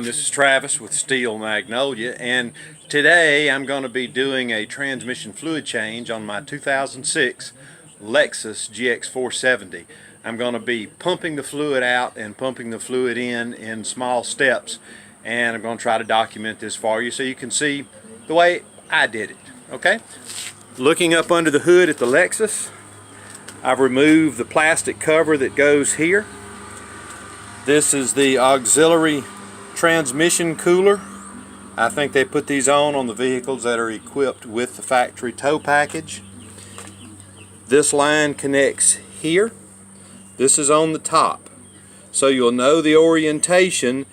everyone, this is Travis with Steel Magnolia, and today I'm going to be doing a transmission fluid change on my 2006 Lexus GX470. I'm going to be pumping the fluid out and pumping the fluid in small steps, and I'm going to try to document this for you so you can see the way I did it. Okay? Looking up under the hood at the Lexus, I've removed the plastic cover that goes here. This is the auxiliary transmission cooler. I think they put these on the vehicles that are equipped with the factory tow package. This line connects here. This is on the top. So you'll know the orientation.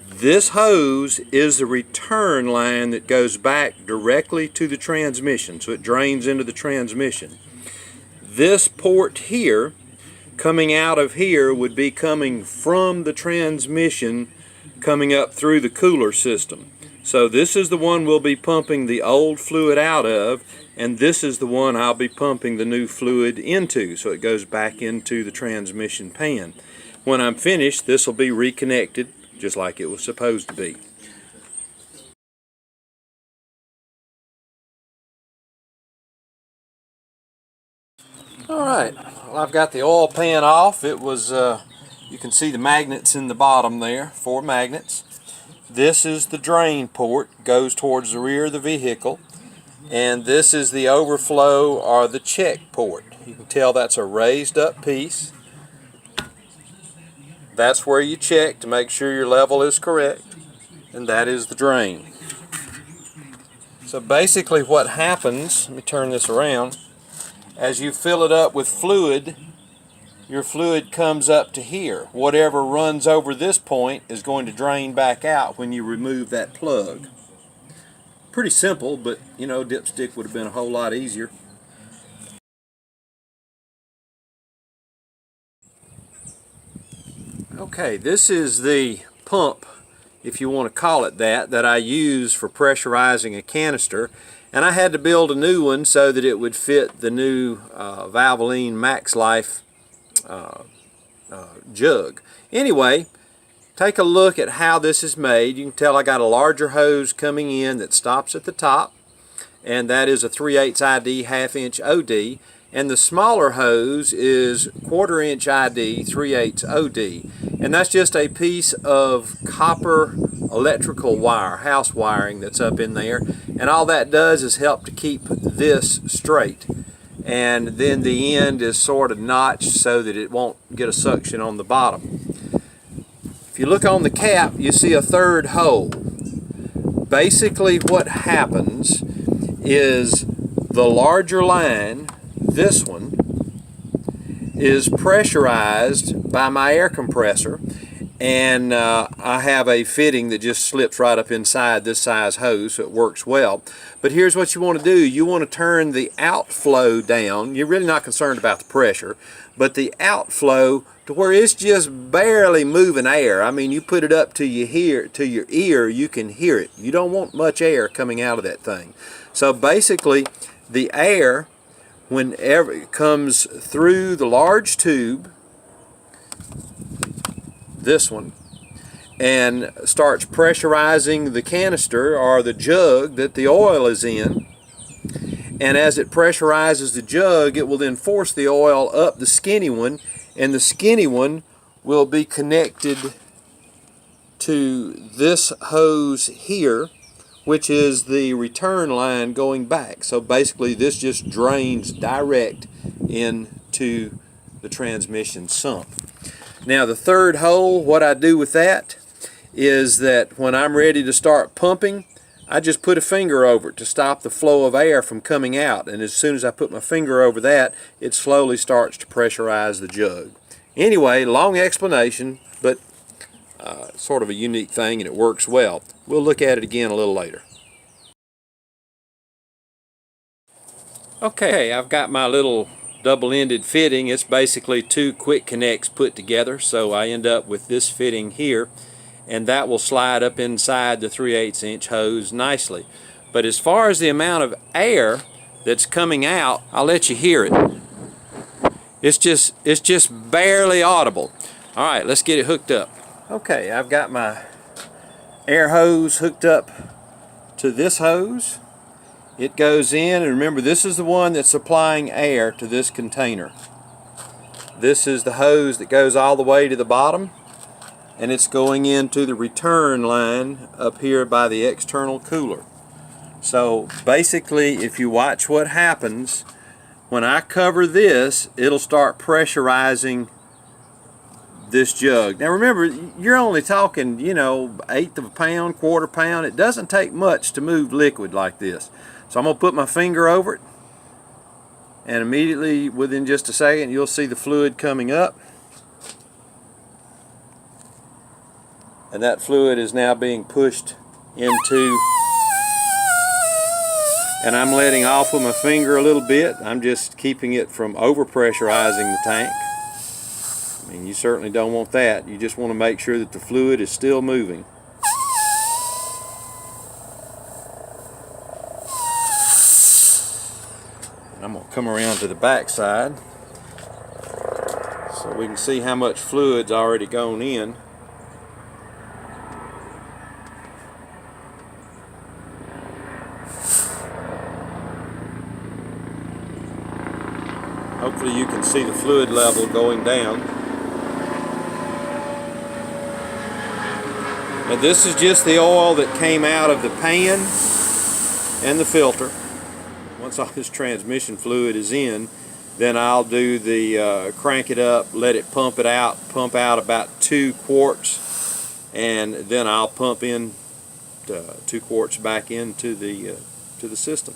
This hose is the return line that goes back directly to the transmission. So it drains into the transmission. This port here, coming out of here, would be coming from the transmission coming up through the cooler system. So this is the one we'll be pumping the old fluid out of, and this is the one I'll be pumping the new fluid into, so it goes back into the transmission pan. When I'm finished, this will be reconnected just like it was supposed to be. Alright, well, I've got the oil pan off. It was, you can see the magnets in the bottom there, 4 magnets. This is the drain port, goes towards the rear of the vehicle. And this is the overflow or the check port. You can tell that's a raised up piece. That's where you check to make sure your level is correct. And that is the drain. So basically what happens, let me turn this around, as you fill it up with fluid, your fluid comes up to here. Whatever runs over this point is going to drain back out when you remove that plug. Pretty simple, but you know, dipstick would have been a whole lot easier. Okay, this is the pump, if you want to call it that I use for pressurizing a canister. And I had to build a new one so that it would fit the new Valvoline Maxlife jug. Anyway, take a look at how this is made. You can tell I got a larger hose coming in that stops at the top, and that is a 3/8 ID 1/2 inch OD. And the smaller hose is 1/4 inch ID 3/8 OD. And that's just a piece of copper electrical wire, house wiring that's up in there. And all that does is help to keep this straight. And then the end is sort of notched so that it won't get a suction on the bottom. If you look on the cap, you see a third hole. Basically what happens is the larger line, this one, is pressurized by my air compressor, and I have a fitting that just slips right up inside this size hose, so it works well. But here's what you want to do. You want to turn the outflow down. You're really not concerned about the pressure, but the outflow to where it's just barely moving air. I mean, you put it up to your ear, you can hear it. You don't want much air coming out of that thing. So basically, the air, whenever it comes through the large tube, this one, and starts pressurizing the canister or the jug that the oil is in, and as it pressurizes the jug, it will then force the oil up the skinny one, and the skinny one will be connected to this hose here, which is the return line going back. So basically this just drains direct into the transmission sump. Now the third hole, what I do with that is that when I'm ready to start pumping, I just put a finger over it to stop the flow of air from coming out, and as soon as I put my finger over that, it slowly starts to pressurize the jug. Anyway, long explanation, but sort of a unique thing, and it works well. We'll look at it again a little later. Okay, I've got my little double-ended fitting. It's basically 2 quick connects put together, so I end up with this fitting here, and that will slide up inside the 3/8 inch hose nicely. But as far as the amount of air that's coming out, I'll let you hear it. It's just barely audible. All right, let's get it hooked up. Okay, I've got my air hose hooked up to this hose. It goes in, and remember, this is the one that's supplying air to this container. This is the hose that goes all the way to the bottom, and it's going into the return line up here by the external cooler. So basically, if you watch what happens, when I cover this, it'll start pressurizing this jug. Now remember, you're only talking, you know, 1/8 of a pound, 1/4 pound. It doesn't take much to move liquid like this. So I'm going to put my finger over it, and immediately within just a second you'll see the fluid coming up. And that fluid is now being pushed into, and I'm letting off with my finger a little bit. I'm just keeping it from overpressurizing the tank. I mean, you certainly don't want that. You just want to make sure that the fluid is still moving. And I'm going to come around to the back side so we can see how much fluid's already gone in. Hopefully you can see the fluid level going down. And this is just the oil that came out of the pan and the filter. Once all this transmission fluid is in, then I'll do the crank it up, let it pump out about 2 quarts, and then I'll pump in 2 quarts back into the system.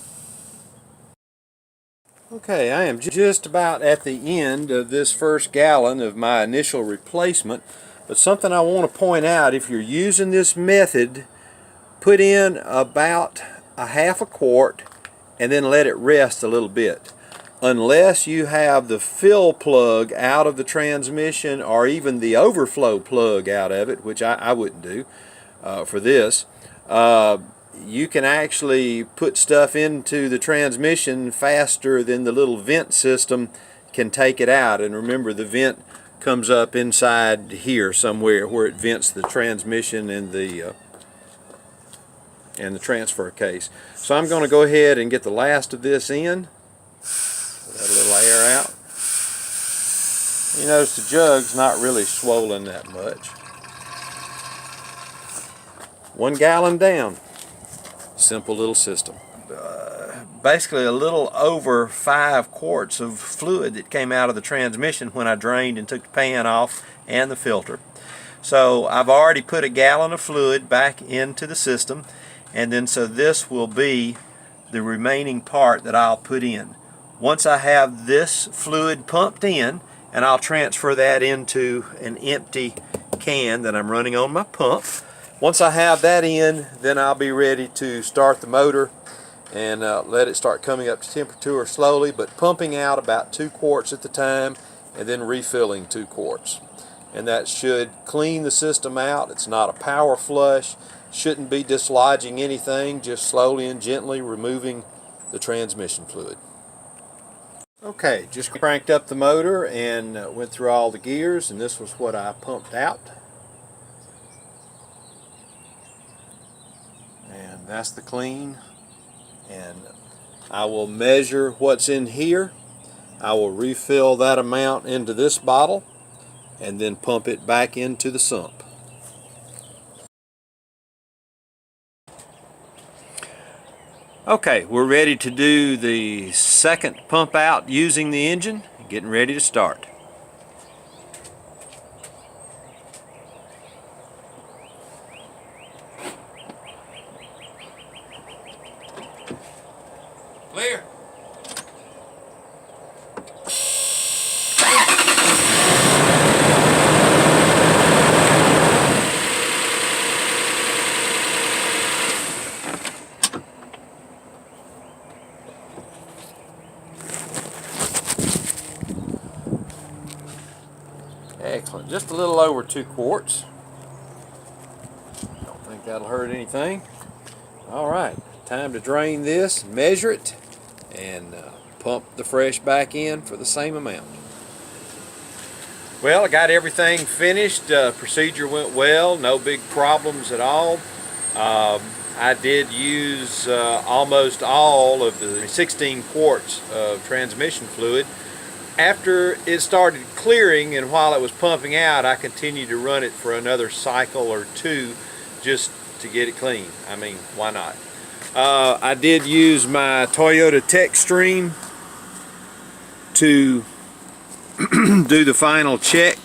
Okay, I am just about at the end of this first gallon of my initial replacement, but something I want to point out: if you're using this method, put in about 1/2 quart and then let it rest a little bit. Unless you have the fill plug out of the transmission, or even the overflow plug out of it, which I wouldn't do for this, you can actually put stuff into the transmission faster than the little vent system can take it out. And remember, the vent comes up inside here somewhere where it vents the transmission and the transfer case. So I'm going to go ahead and get the last of this in. Let a little air out. You notice the jug's not really swollen that much. 1 gallon down. Simple little system. Basically a little over 5 quarts of fluid that came out of the transmission when I drained and took the pan off and the filter. So I've already put 1 gallon of fluid back into the system, and then so this will be the remaining part that I'll put in. Once I have this fluid pumped in, and I'll transfer that into an empty can that I'm running on my pump. Once I have that in, then I'll be ready to start the motor and let it start coming up to temperature slowly, but pumping out about 2 quarts at the time, and then refilling 2 quarts. And that should clean the system out. It's not a power flush, shouldn't be dislodging anything, just slowly and gently removing the transmission fluid. Okay, just cranked up the motor and went through all the gears, and this was what I pumped out. And that's the clean. And I will measure what's in here. I will refill that amount into this bottle and then pump it back into the sump. Okay, we're ready to do the second pump out using the engine, getting ready to start. Clear. Excellent. Just a little over 2 quarts. Don't think that'll hurt anything. All right, time to drain this, measure it, and pump the fresh back in for the same amount. Well, I got everything finished. Procedure went well, no big problems at all. I did use almost all of the 16 quarts of transmission fluid. After it started clearing and while it was pumping out, I continued to run it for another cycle or two just to get it clean. I mean, why not? I did use my Toyota Techstream to do the final check,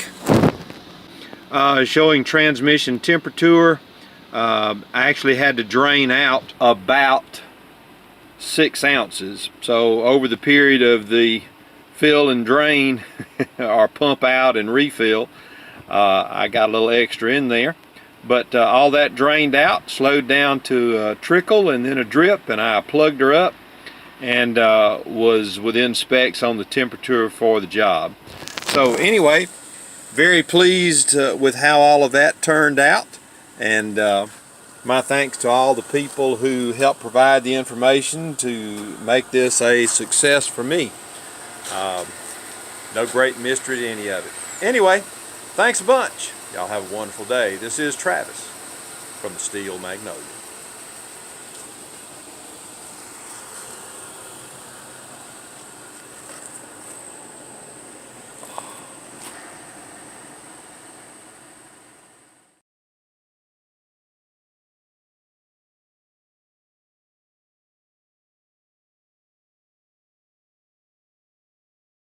showing transmission temperature. I actually had to drain out about 6 ounces. So over the period of the fill and drain or pump out and refill, I got a little extra in there. But all that drained out, slowed down to a trickle and then a drip, and I plugged her up and was within specs on the temperature for the job. So anyway, very pleased with how all of that turned out, and my thanks to all the people who helped provide the information to make this a success for me. No great mystery to any of it. Anyway, thanks a bunch. Y'all have a wonderful day. This is Travis from the Steel Magnolia.